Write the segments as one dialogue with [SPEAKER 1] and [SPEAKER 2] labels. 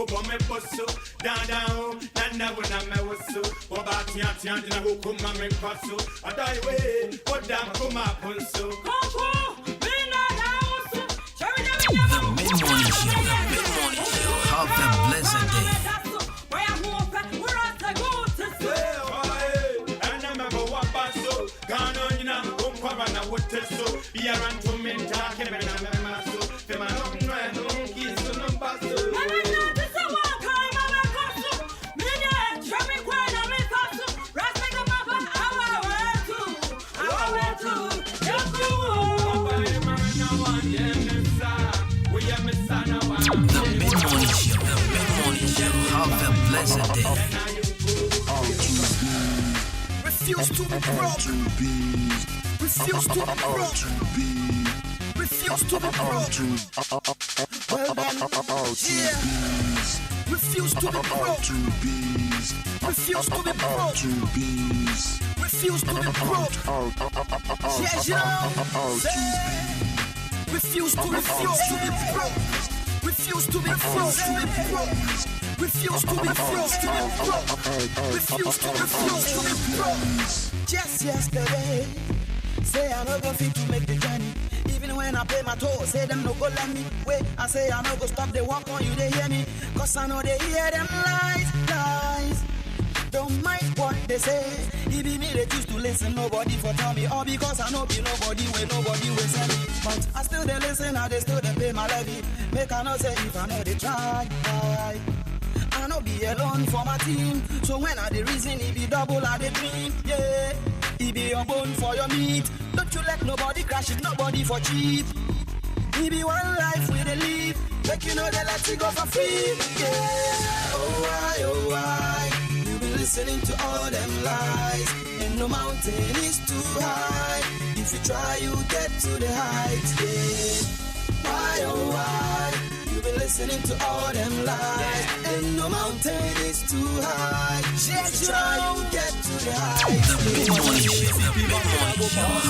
[SPEAKER 1] kubo me poso down nana wona me woso obati atian na hukuma me kwaso adai we odam kuma ponso koko me na woso cherry na me
[SPEAKER 2] Mid-morning show. Have a blessed day. Have a blessed day.
[SPEAKER 3] Refuse to be broke. Refuse to be broke. Refuse to be broke. Well then, yeah. Refuse to be broke. Refuse to be broke. Refuse to be broke. Yeah, you know. Refuse to be broke. Refuse to be broke. Refuse to be broke. Refuse to be broke. Just yesterday, say I no go fit to make the journey. Even when I pay my toll, say them no go let me wait. I say I no go stop the walk on you, they hear me. Cause I know they hear them lies. Don't mind what they say. It be me they choose to listen, nobody for tell me. All because I know be nobody where nobody will send me. But I still they listen, I they still they pay my levy. Make I know say if I know they try. I no be alone for my team. So when I the reason it be double I the dream. Yeah, it be your bone for your meat. Don't you let nobody crash it, nobody for cheap. It be one life we they live. Like you know they let it go for free. Yeah. Oh why? You be listening to all them lies. And no mountain is too high. If you try you get to the heights. Yeah. Why? You be listening to all them lies. And no mountain is too high. Just try you get to the heights.
[SPEAKER 2] The Mid-morning show.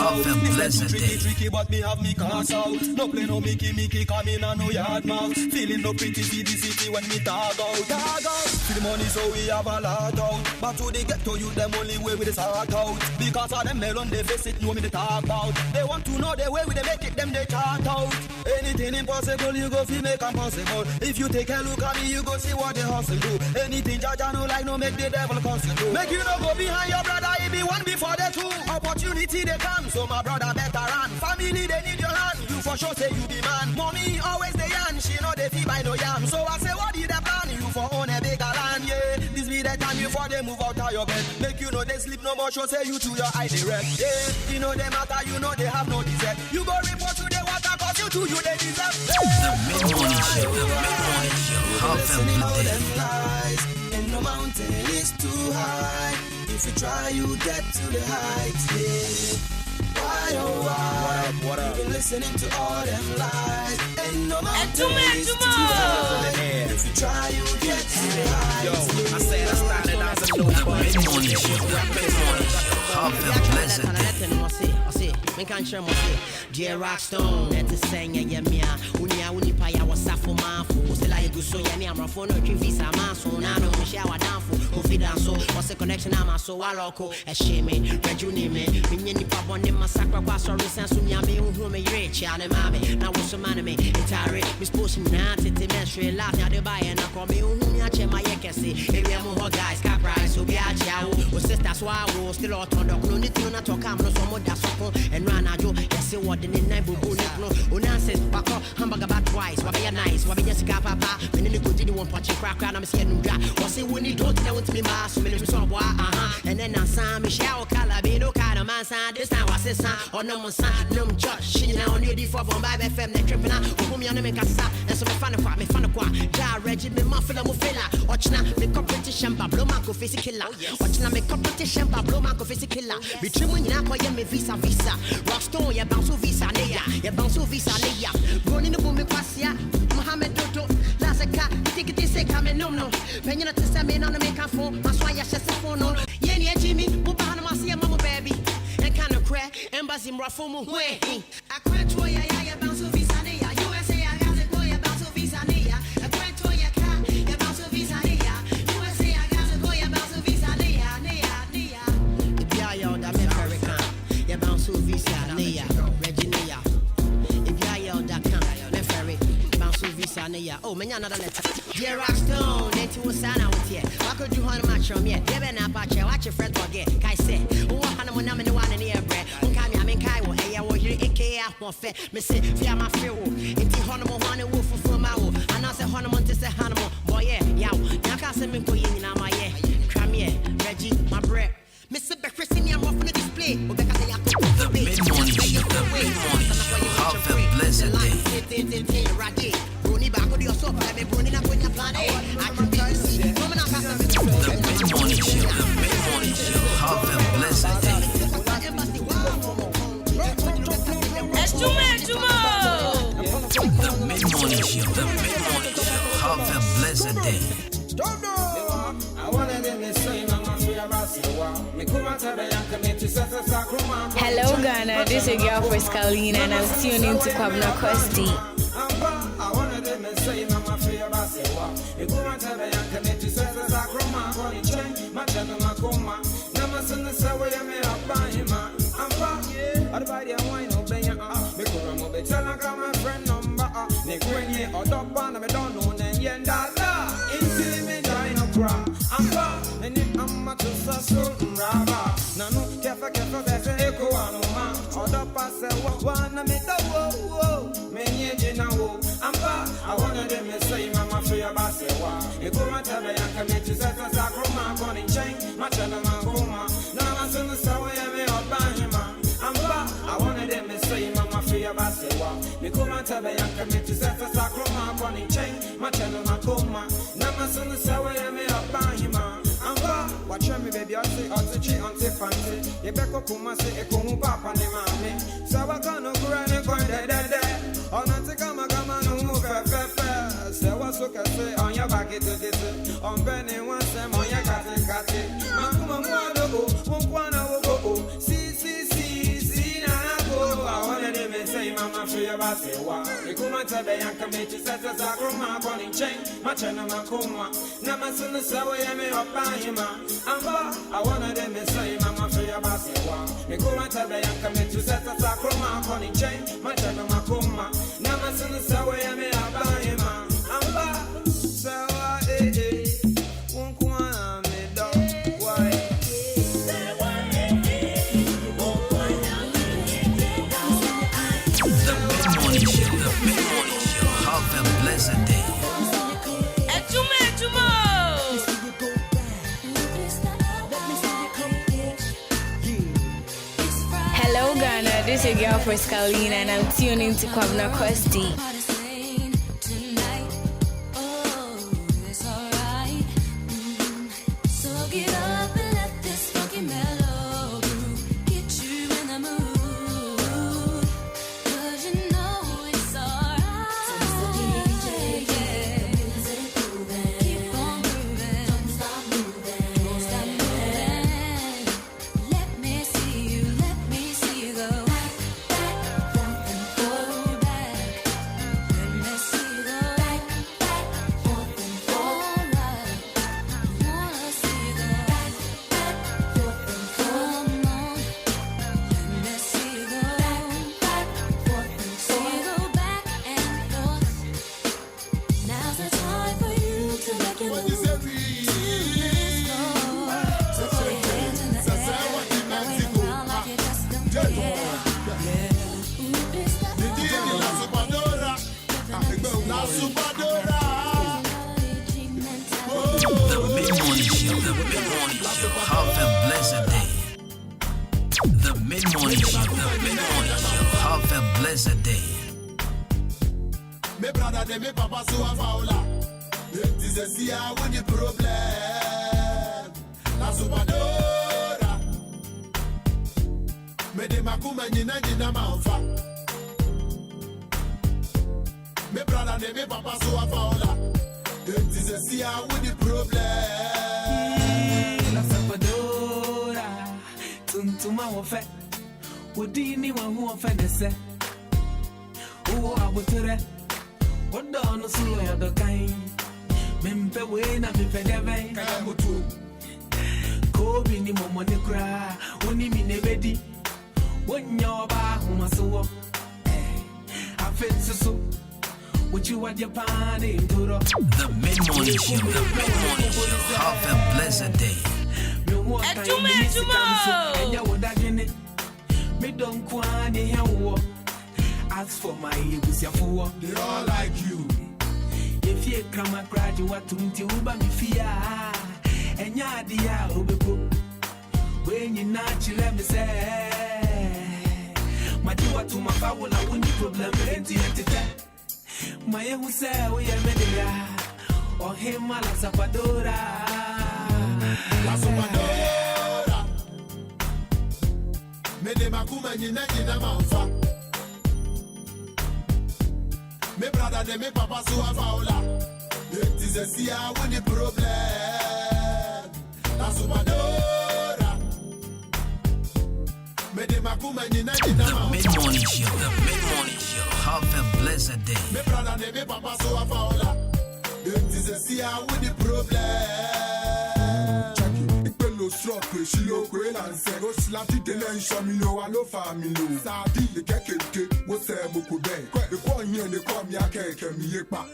[SPEAKER 2] Have a blessed day.
[SPEAKER 3] Tricky, but me have me cast out. No play no Mickey, come in and no yard mouth. Feeling no pretty, see the city when me tag out. See the money so we have a lot out. But to the ghetto you them only way with the sort out. Because of them melon they face it, know me they talk about. They want to know the way we they make it, them they chart out. Anything impossible you go feel make impossible. If you take a look at me you go see what the hustle do. Anything Jaja no like no make the devil consider. Make you no go behind your brother, he be one before the two. Opportunity they come, so my brother better run. Family they need your hand, you for sure say you be man. Mommy always the yan, she know they feel by no yam. So I say what did they plan, you for own a bigger land, yeah. This be the time before they move out of your bed. Make you know they sleep no more, show say you to your eye direct. Yeah, you know they matter, you know they have no desert. You go report to the water, cause you to you they deserve.
[SPEAKER 2] The Mid-morning show. Have a good day.
[SPEAKER 3] And no mountain is too high. If you try, you get to the heights. Yeah. Why? What up? You've been listening to all them lies. And no mountain is too high. If you try, you get to the heights.
[SPEAKER 4] Yo, I said I started as a no fun.
[SPEAKER 2] Mid-morning show. Have a blessed day.
[SPEAKER 5] Me can't share my dear Rockstone, that's a saying, yeah, Unia, Unipaya was Safo Manfo, Sela Guso, Yamma, phone, visa, Manso, Nano, Shower Danfo, Confidanso, what's a connection? I'm so Waloko, a shame, Rejuni, Mini Papa, Massacre, Pastor, Sunyami, who may reach, and Mammy, now was some anime, Itari, Miss Pushing, Nancy, Timestry, laughing at the buy, and I call me, whom I my Yakasi, if we have more guys, Capri, so be a chow, or sisters, why we'll still out on the Clonity, not to come, no, so much that's and Ranajo, yes, what the name will go. Unances, Bako, Hamburger bat twice, what be a nice, what be just Papa, and then you continue one punch crack, and I'm saying, what's it when you don't tell it to me, Mass, and then I saw Michelle Calabino, kind of man, this time was his son, or no more son, no church, she now nearly for Bombay FM, the tripping out, whom you make a stop, and so me fun of Jar Regiment, Muffler Mufilla, watching me competition, Pablo Marco face killer, watching me competition, Pablo Marco face killer, between you now, me visa. Rockstone, ya bounce visa, neya, ya bounce visa, neya, running the boom, Passia, Mohammed Toto, Lazaka, take it, say, come and no, Penina to send me on the make a phone, that's why I said phone, Yenny, Jimmy, Mubana, Masia, Mama baby, and kind of crack, and Basim Rafumu, way, I quit to ya bounce visa, neya, USA, I got it, boy, ya bounce visa, neya, I quit to ya car, ya another letter. Dear Rockstone, then to a sign out here. Why could you hunt my chum yet? They better not patch you. Watch your friends forget. Kai said, who I'm in the one in the air bread. Unkami, I'm in Kai, hey, I will hear AKA one fair. Miss it, fear my fear. It's the Honamo, honey, wolf for my wolf. And I say Honamo to say Honamo. Boy, yeah, Naka send me going in my yeah. Cram yeah, Reggie, my bread. Mr. Breakfast in your off on the display.
[SPEAKER 2] The mid-morning show, have a blessed day. The mid-morning show, have a blessed day. The mid-morning show, have a blessed day.
[SPEAKER 6] Hello Ghana, this is your girl Friscalina and I'm tuned into Kwabena Kwesti.
[SPEAKER 1] I wanna them say mama for your basewa. You go and tell me I can make you set us a chroma calling chain, my channel coma. Now I'm soon to say me up by him. I wanna them say mama for your basewa. You go and tell me I can make you set us a chroma calling chain, my channel coma. Now I'm soon to say me up by him. Watch me baby, I say on the cheat on the fancy. You back up kuma say a kumu papa ne mame. So I can't go and go there. On not come no move say what's okay say on your back to this. On penny one sem on your cat. Makuma mwado, mukwana wo. See na go. I wanna them say mama for your basewa. You come and tell me I can make you set us a chroma calling chain, my channel makuma. Namasuna sawa me up by him. I wanna them say mama for your basewa. You come and tell me I can make you set us a chroma calling chain, my channel makuma. Namasuna sawa me up by him. Sawa unkwana me dog why.
[SPEAKER 2] The mid-morning show, have a blessed day.
[SPEAKER 6] Hello Ghana, this is your girl Friscalina and I'm tuned into Kwabena Kwesti.
[SPEAKER 2] Have a blessed day. The mid-morning show, have a blessed day.
[SPEAKER 3] Me brother de me papa so a faula. This is here with the problem. La supadora. Me de makuma nyina manfa. Me brother de me papa so a faula. This is here with the problem.
[SPEAKER 7] La supadora. Tuntuma wofe. Udini wa wofe nese. Uwo abutere. Odo no sulu ya do kain. Mempe we na mempe deve kaya mutu. Kobi ni momo ne kra, oni mi ne bedi. Wonya oba humaso. Afetsu so. What you want your pan in Turo?
[SPEAKER 2] The mid-morning show, the mid-morning show. Have a blessed day.
[SPEAKER 7] Me don't quani how. As for my Yabusia, they all like you. If you come a graduate to Uba me fear, and ya dear Ubepo, when you not you let me say, my dear to my power, I wouldn't problem with it. My who say, we are media, or him, La Zapadora.
[SPEAKER 3] La Zapadora. Mede makuma nyina manfa. Me brother de me papa so avaola. It is a see I with the problem. La Zapadora. Mede makuma nyina
[SPEAKER 2] The mid-morning show, the mid-morning show. Have a blessed day.
[SPEAKER 3] Me brother de me papa so avaola. It is a see I with the problem. Stroke, she low, and say, go slapty the land, show me no, I know family. Sadi, the cake, what's a book of bed? The boy here, they call me a cake, and me a pa.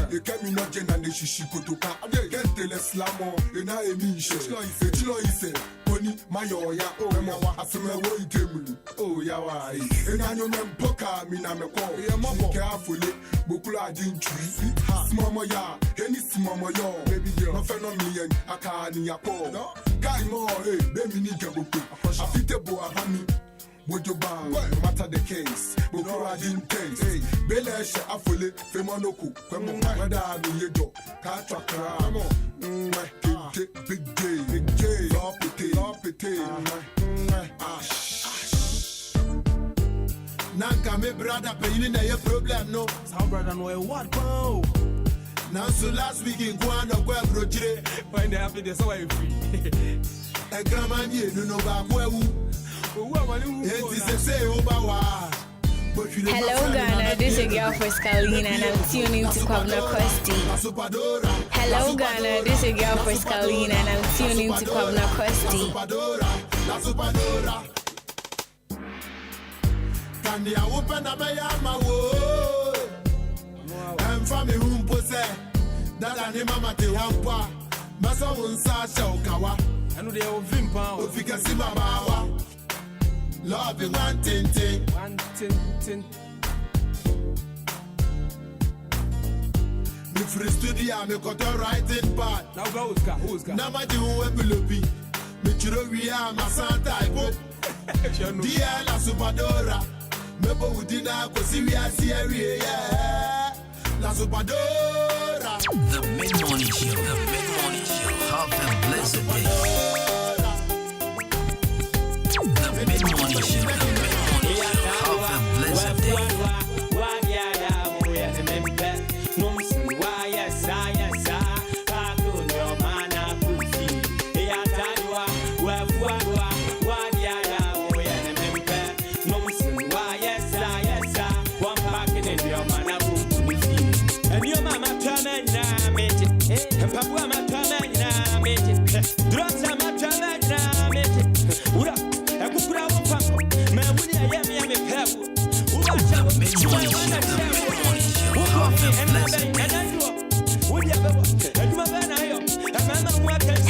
[SPEAKER 3] They came in not and they she could to car. They can't tell a slammer, and I mean, Chilo is a pony, my oya, oh, and I have some way table. Oh, yawa, and I know them poker, me, I'm a call, I'm carefully, Bukula didn't treat it. Mama ya, any smama ya, baby girl, no phenomenon, I can't ya po. Guy more, baby nigga, I fit the boy, honey. Would you bang, no matter the case, but I didn't taste. Hey, Belesh, I fully, Femanoku, come on, whether I be your dog, catch a crab, big J, lop it, Nanka, me brother, paying a problem, no.
[SPEAKER 7] How brother, no, what, bro?
[SPEAKER 3] Now, so last week in Guano, where Roger,
[SPEAKER 7] find the happiness away free.
[SPEAKER 3] A grandma, you know, where it is a say over.
[SPEAKER 6] Hello Ghana, this is your girl for Scalina and I'm tuning to Kwabna Kwesti. Hello Ghana, this is your girl for Scalina and I'm tuning to Kwabna Kwesti.
[SPEAKER 3] Can they open up my world? I'm from the room possess that I name Mama Tehampa. Massa won't say Kawa.
[SPEAKER 7] I know they are Vimpa.
[SPEAKER 3] If you can see my bawa. Love in one tin. The free studio, I'm a got writing part.
[SPEAKER 7] Now who's got?
[SPEAKER 3] Now my do epilogy. Me chiro we are my son type. Dear La Zapadora. Mebo udina kosi we are serious. La Zapadora.
[SPEAKER 2] The mid-morning show, the mid-morning show. Have a blessed day. The mid-morning show, the mid-morning show. Have a blessed day.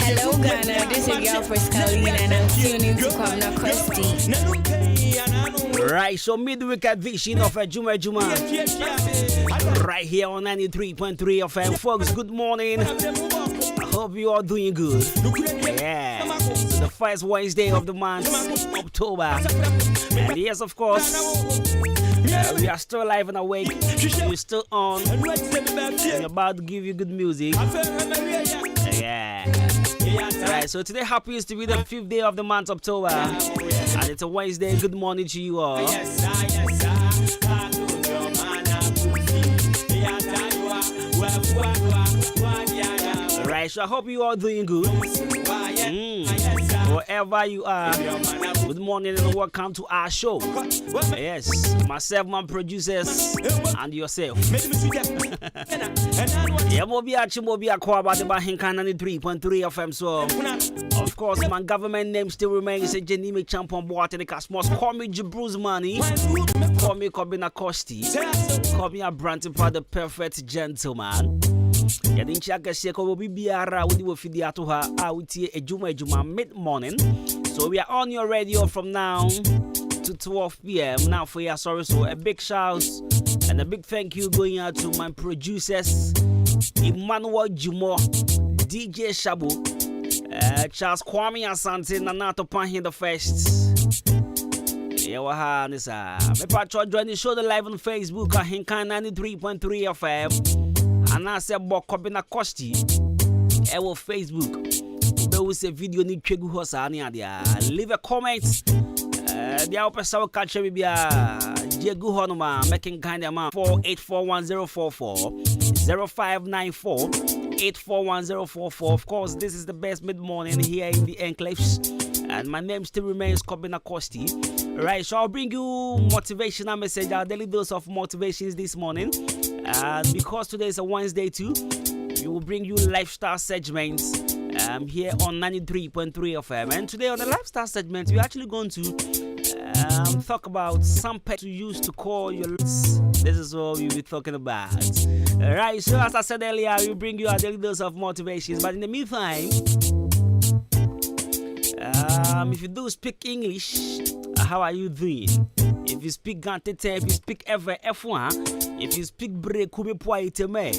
[SPEAKER 6] Hello Ghana, this is your girl for Scalina and I'm tuning to Kwabna Kwesti.
[SPEAKER 8] Right, so midweek edition of Juma right here on 93.3 FM. Folks, good morning. I hope you are doing good. Yeah, the first Wednesday of the month, October. And yes, of course, we are still alive and awake. We're still on. I'm about to give you good music. Yeah. Right, so today happens to be the 5th day of the month, October. And it's a Wednesday. Good morning to you all. Right, so I hope you all doing good. wherever you are, good morning and welcome to our show. Yes, myself, my producers, and yourself. Yeah, Mobia Chimobia Kwaba the Bahinkan 93.3 FM. So, of course, my government name still remains a Jenny Champion Boat and the Cosmos. Call me Bruce Money, call me Kobina Kosti, call me a Branton for the perfect gentleman. Yeah, didn't check a shake over BBR with you feed to her out here a Juma mid morning. So we are on your radio from now to 12 p.m. Now for your sorry, so a big shout and a big thank you going out to my producers Emmanuel Jumo, DJ Shabu, Charles Kwame Asante, Nanato Panhin the first. Yeah, Nisa. Me patro join the show live on Facebook, Hinkan 93.3 FM. And I said, Bokobina Kosti, Ewo Facebook. There was a video ni Chegu Hosani. Leave a comment. The opera catch me be a Jegu Honoma making kind of man 48410440 0594 841044. Of course, this is the best mid morning here in the enclaves. And my name still remains Kobina Kosti. Right, so I'll bring you motivational message, our daily dose of motivations this morning. And because today is a Wednesday too, we will bring you lifestyle segments here on 93.3 FM. And today on the lifestyle segment, we're actually going to talk about some pets you use to call your lips. This is what we'll be talking about. Alright, so as I said earlier, we'll bring you our daily dose of motivations. But in the meantime, if you do speak English, how are you doing? If you speak Gantete, if you speak F1, if you speak Brekube Poiteme,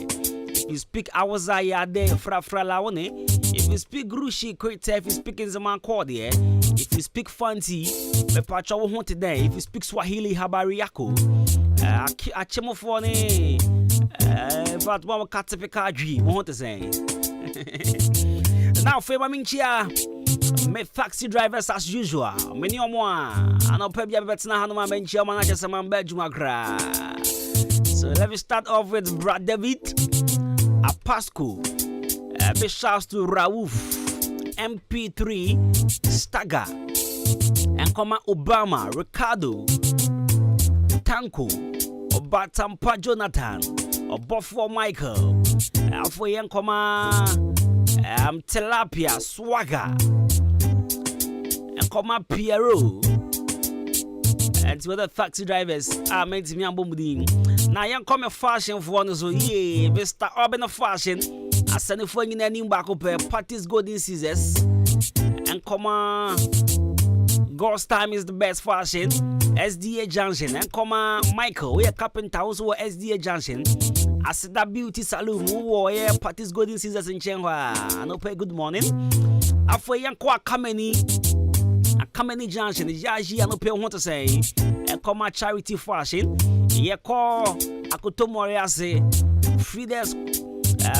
[SPEAKER 8] if you speak Awazaya de Frafra Laone, if you speak Grushi Krete, if you speak in Zaman Cordia, if you speak Fanti, Mepacha won't today, if you speak Swahili Habari Yako, Achemofone, Vatma Katapika G, won't say. Now, Fema Minchia. Me taxi drivers as usual. Many more. I know Pebia Betina Hanuma Benchia Manager Saman Bejumakra. So let me start off with Brad David Apasco. Big shouts to Raouf MP3 Stagger and Koma Obama Ricardo Tanko Obatampa Jonathan Obofo Michael Alfoyen Koma Tilapia Swagger and Koma Piero and to other taxi drivers are meant to me and Bombudin. Now, young come a fashion for one, so yeah, Mr. Urban Fashion. I send it for you in any back up parties golden scissors and Koma God's time is the best fashion. SDA Junction and Koma Michael, we are carpenter also SDA Junction. I said that beauty saloon, who are parties golden scissors in Chenhua. And okay, good morning. After young Kwa Kameni Junction, Yaji, and okay, want to say, and Koma charity fashion. Ye call Akoto Moriase,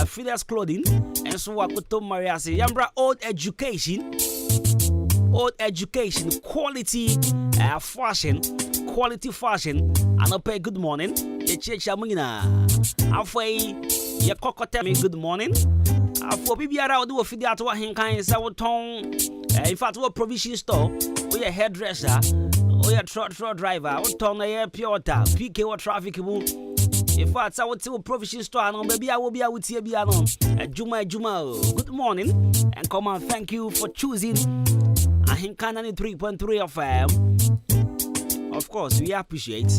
[SPEAKER 8] Fides clothing, and so Akoto Moriase. Yambra old education, quality fashion, and okay, good morning. Ye Chamina. After ye Kokotemi, good morning. For Bibiara, do a Fidia to a Hinkai, Sawaton. In fact, what provision store, we a hairdresser, we a truck driver, what town a pure PK or traffic. In fact, I would say provision store, and maybe I will be out here. Juma. Good morning, and come on, thank you for choosing a Hinkan 93.3 FM. Of course, we appreciate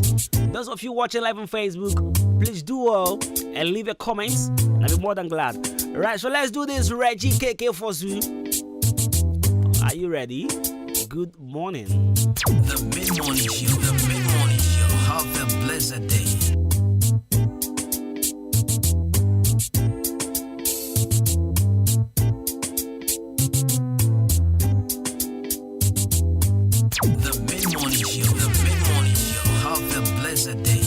[SPEAKER 8] those of you watching live on Facebook. Please do all and leave a comment, and I'll be more than glad. Right, so let's do this. Reggie KK for you. Are you ready? Good morning.
[SPEAKER 2] The mid-morning show. Have a blessed day. The mid-morning show. Have a blessed day.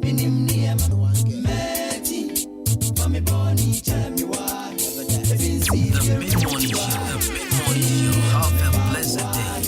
[SPEAKER 2] Mid-morning show. Have a blessed day.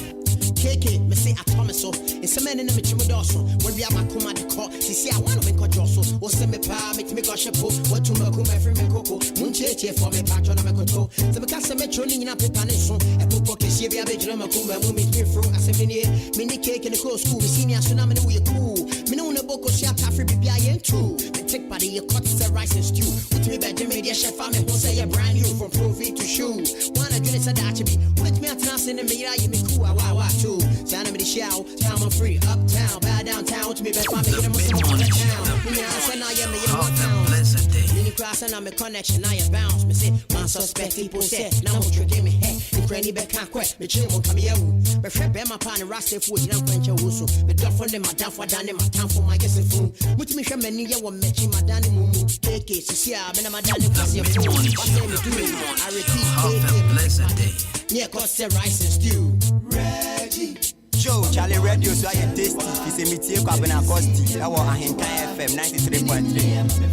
[SPEAKER 5] KK, me say I promise so. It's a man in the Michimadoso. When we are my command the court, see I want to make a josso. Or send me power, make me go shapo. What to make my friend Coco. Munche for me, patron of my control. The Macassa Metro in a preparation. A book is here, a big drama, Kuma, who meet me through. I said, mini cake in the close school. We see me as tsunami, we are cool. Me know the book of Shia Taffy, be I ain't true. Me take body, your cut is a rice and stew. With me, bed, media chef, I'm a say a brand new from Profi to shoe. One of you is a dachi. With me, I'm not in the mirror, you me cool, wow, too. Sound of the show, town I'm free, uptown, bad downtown, to me, best I'm making a
[SPEAKER 2] Mid-morning show. Have a blessed day.
[SPEAKER 5] Mini cross and I'm a connection, I am bounce. Me say, man suspect people say, now won't you give me head? You granny back can't quit, me chill won't come here. But Fred Bear my partner, Rasta food, you don't quench your wusu. But don't for them, my down for down in my town for my guessing food. With me, many year one match my danny mumu. Take it, see, I've been my danny plus your food. What say me do? I repeat,
[SPEAKER 2] Have a blessed day.
[SPEAKER 5] yeah, cause the rice and stew.
[SPEAKER 9] Reggie. Show Charlie Radio so I am tasty. He say me take up in a costi. I want a Hentai FM 93.3.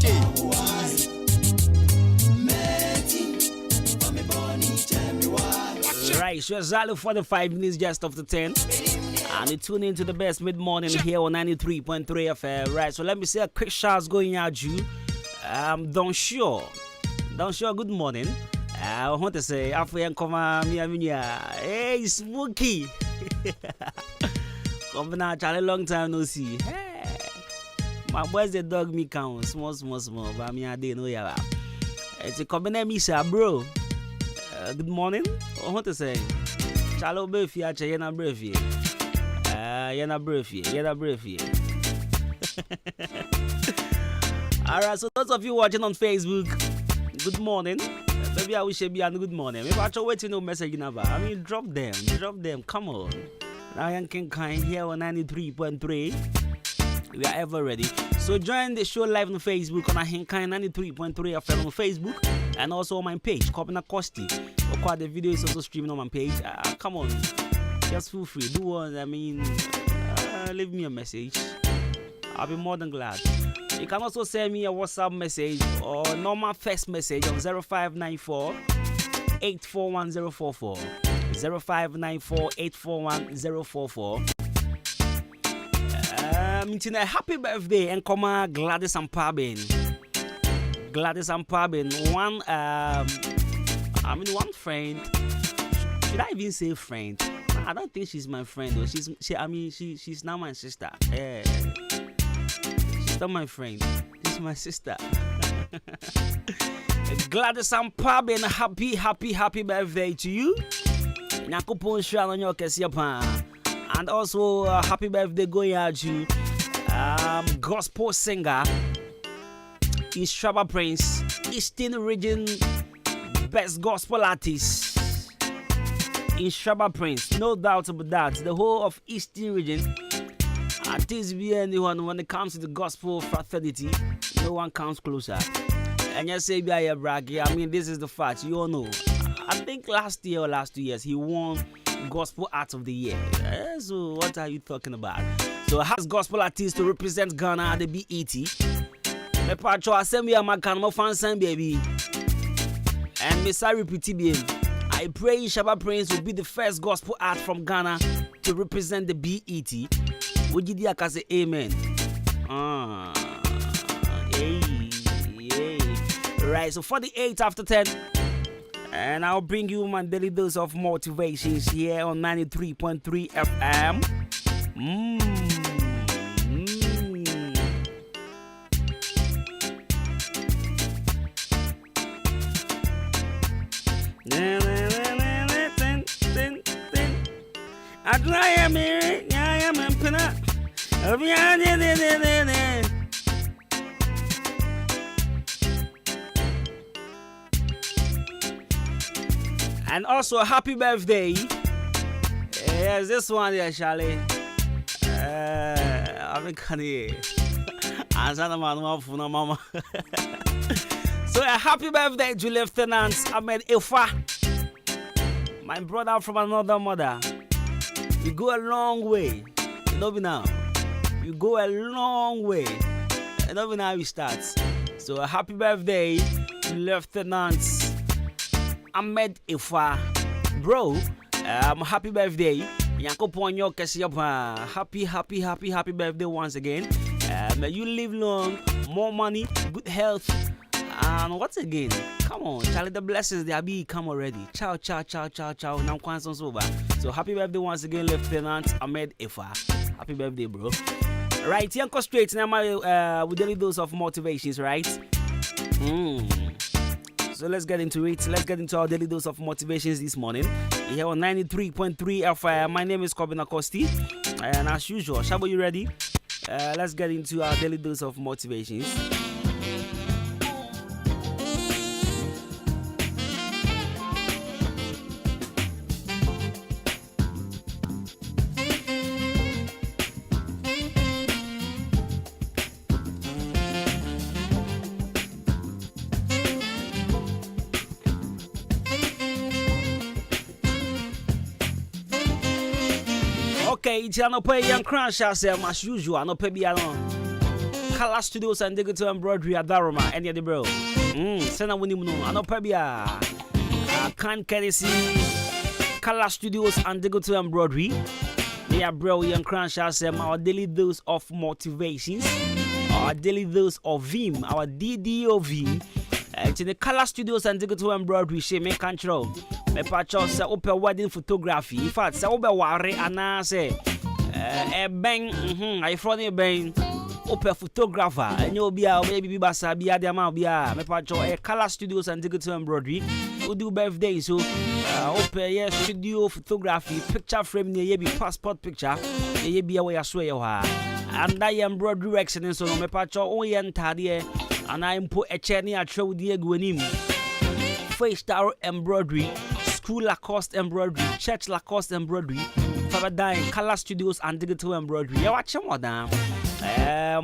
[SPEAKER 8] Right, so exactly 45 minutes just after 10. And you tune into the best mid-morning here on 93.3 FM. Right, so let me say a quick shout going out you. Don't sure, good morning. I want to say, after come hey, Smokey. Come now, Charlie, long time no see. Hey, my boys, the dog me count small, but me I didn't know ya. It's a combination, me sir, bro. Good morning. I want to say, Charlie, Buffy, I say, you're brave. You're brave. Alright, so those of you watching on Facebook, good morning. Maybe I wish you be a good morning. If I try waiting no message number, I mean drop them. Come on. Now I can kind here on 93.3. We are ever ready. So join the show live on Facebook on Ahinkai 93.3 FM on Facebook and also on my page, Kobina Kosti. The video is also streaming on my page. Come on, just feel free. Do one. I mean, leave me a message. I'll be more than glad. You can also send me a WhatsApp message or normal text message on 0594 841044. 0594 841044. Happy birthday and come Gladys and Pabin. One friend. Should I even say friend? I don't think she's my friend though. She's now my sister. Yeah. She's not my friend. She's my sister. Gladys and Pabin, happy birthday to you. And also happy birthday going out to gospel singer Ishaba Prince, Eastern Region best gospel artist Ishaba Prince, no doubt about that. The whole of Eastern Region artists be anyone when it comes to the gospel fraternity, no one comes closer. And you say be braggy. I mean, this is the fact, you all know. I think last year or last 2 years he won Gospel Art of the Year. So what are you talking about? So has gospel artists to represent Ghana at the BET. Me patro assembly amakan mo fansan baby. And me sorry pretty baby. I pray Ishaba Prince will be the first gospel art from Ghana to represent the BET. Would you say amen? Right, so 48 after 10. And I'll bring you my daily dose of motivations here on 93.3 FM. And also, happy birthday. Yes, this one here, Charlie. I'm canny. Mama. So, a happy birthday to Lieutenant Ahmed Ifa, my brother from another mother. You go a long way. You know me now. You go a long way. I don't even know how you start. So happy birthday, Lieutenant Ahmed Ifa. Bro, happy birthday. Yankopon happy birthday once again. May you live long, more money, good health, and what again? Come on, Charlie, the blessings they are be come already. Ciao. Now so happy birthday once again, Lieutenant Ahmed Ifa. Happy birthday, bro. Right, Yanko straight now with daily dose of motivations, right? So let's get into it. Let's get into our daily dose of motivations this morning. Here on 93.3 FM. My name is Kobina Kosti. And as usual, Shabo, you ready? Let's get into our daily dose of motivations. Okay, it's an open young crash as usual. No pay Color Studios and Digital Embroidery at Daroma. Any of the bro. Send a winning no. I know Pebia. Can Kennedy Color Studios and Digital Embroidery. They are bro young crash as our daily dose of motivations. Our daily dose of Vim. Our DDOV. It's in the Color Studios and Digital Embroidery. She make control. Me pacho se open wedding photography. In fact, se open ware ana se bang I front e bang open photographer. Enyo bia baby basa bia de ma bia. Me pacho Color Studios and Digital Embroidery. We do birthday so open studio photography, picture frame ne ye be passport picture. Ye bia we aso ye ha. And I embroidery works and so me pacho o ye ntade and I put a chair near show the eguanim. Face Star Embroidery, School Lacoste Embroidery, Church Lacoste Embroidery, Fabadine, Color Studios and Digital Embroidery. You watch more down.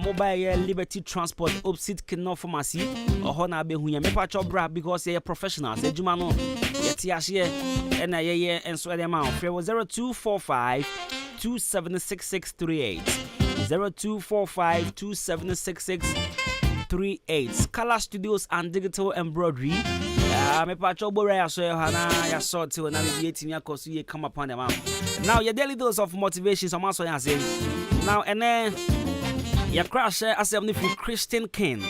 [SPEAKER 8] Mobile Liberty Transport, Opsit Kino Pharmacy, or Hona Behuya, Mepacho Bra because they're professionals. They do mano, Yetiashi, and I and so the amount. 0245 276638. 0245 276638. Color Studios and Digital Embroidery. Me pacho bora so hana ya sort to na be etim ya koso ye come upon them. Now your daily dose of motivation so man so ya say. Now and then your crash as if Christine King.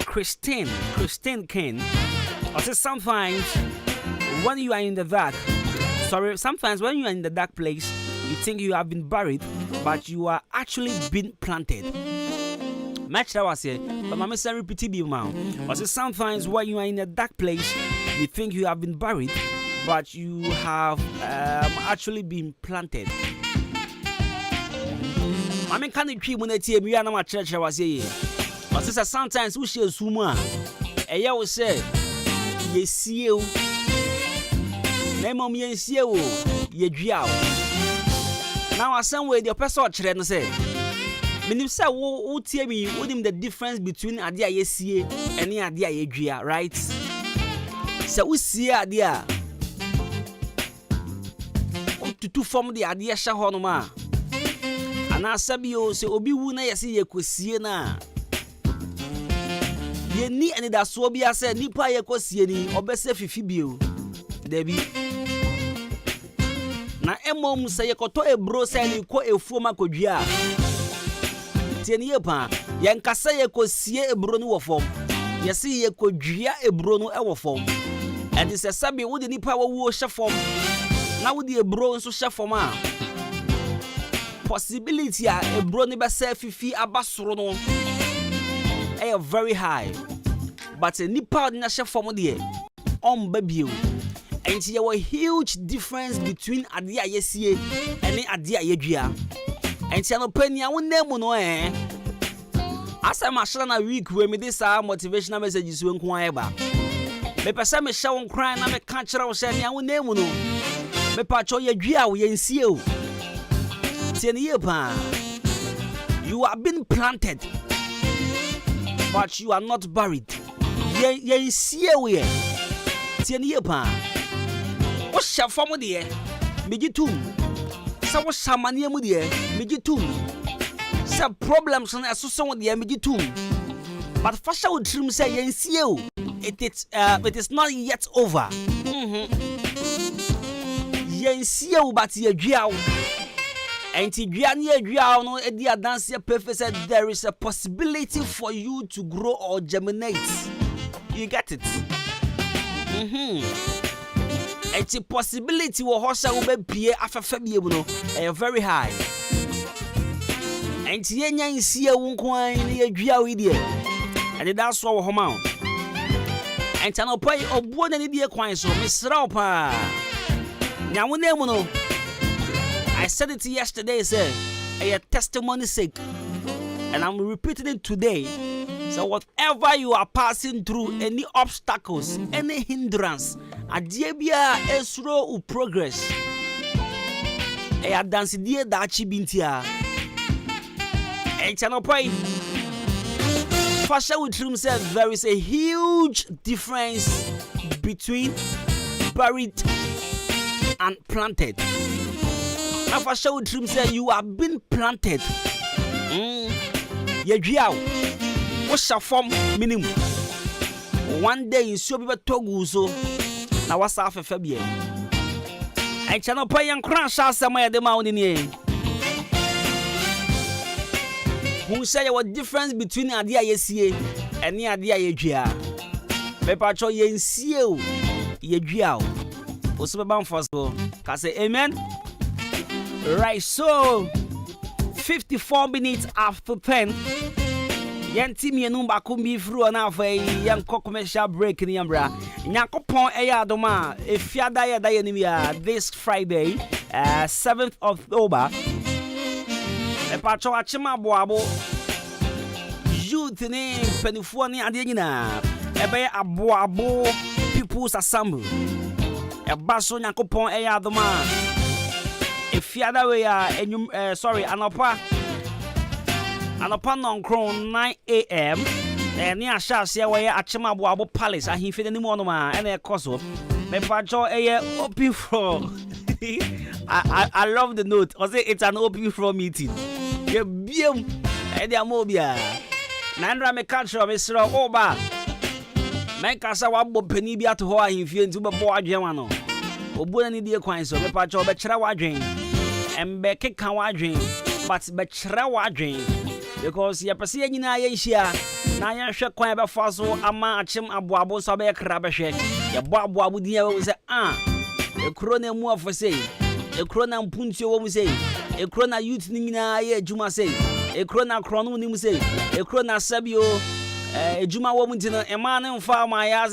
[SPEAKER 8] Christine King. I say sometimes when you are in the dark, sometimes when you are in the dark place, you think you have been buried, but you are actually been planted. Match that was here, but my message repeat you now. But sometimes when you are in a dark place, you think you have been buried, but you have actually been planted. I mean, can you keep when we are not church? I was here. But sometimes we share Zuma. And you will say, yes, you. Name of me, yes, you. Ye drill. Now, I some way the person children say. Meaning, say, who tell me what the difference between Adia Yesie and Adia Yedria, right? So, we see Adia to form the Adia Shahonoma. And I Sabio say, Obi Wuna Yasi Yakusiena. Ye ni any that Swabia said, Nipa Yakosieni, or Besse Fibio. Debbie. Na Emom say, Koto a bro say, Ko a former Kodia. Yepa, Yankasa Yako see a brono form. Yasi Yako Gia a brono our form. And it's a Sabi would any power wash form. Now with the bronze so chef for ma. Possibility a brony by selfie abasrono. A very high. But a nipa in a chef for dear. Baby. And there was a huge difference between Adia Yesie and Adia Yedria. And she no penny I won't name no as I'm a shana week when me this motivational messages when quiet ba. Me pesa me show cry na me can't show say I won't name no. Me pacho ye dua we nsie o. Tie ne pa. You have been planted, but you are not buried. Ye nsie we. Tie ne pa. O sha fam de me gitu. Sawo shamania mu de megitum a problem so na so so the amidi too. But fasha would trim say yensie it is not yet over. Yensie but ye dua. And dua ni dua no e dia dance perfect said there is a possibility for you to grow or germinate. You get it? And the possibility wo hosa wo be pie afefa bie mu no very high. And yenya nsie wo kwan ni adua we die. And that's why wo homa. And tano pai obuo na ni die kwan so misra pa. Nya wo na mu no. I said it yesterday, sir. A testimony sake. And I'm repeating it today. So whatever you are passing through, any obstacles, any hindrance, adiebia esro u progress. E dance die da chi bintia. E channel point. Fasha with himself, there is a huge difference between buried and planted. Fasha with himself, you have been planted. Yejiao. What's your form minimum? One day in Sobiba Togu so now what's half a Fabian? I channel pay and crash out somewhere the mountain here. Who say what difference between Adia Yesie and the Adia Yejia? Pepacho Yensio Yejiao. Osoban Fosco. Can say amen? Right, so 54 minutes after 10. Yanti mi enum ba kumbi fru na afai yan commercial break ni ambra nyakopon eya adoma efiada ya da ni ya this Friday 7th of October pacho achima boabo youth ni penifo ni ade nyina ebe aboabo people's assembly eba so nyakopon eya adoma efiada we ya enyum anopa non crown 9 a.m. And near Shasia way at Chimabuabo Palace. I hear any more and a coso. Mepacho a open floor. I love the note. Or say it's an open floor meeting. You beam and mobia. Nandra me catch of Mr. Oba. Make us a wabo penibia to hoa in fear to the boy Germano. Obuni dear coin so Mepacho Betra wadring and Becky can wadring, but Betra wadring. Because ya pasi nyina ya nhia na ya hwe kwan be faso ama achim aboabo so be kra be hwe ya boabo din ya we say ekro na mu afose ekro na mpunti wo mu say ekro na youth ni nyina ya adwuma say ekro na krono ni mu say ekro na sabio adwuma wo mu ntino ema ne mfa ma ya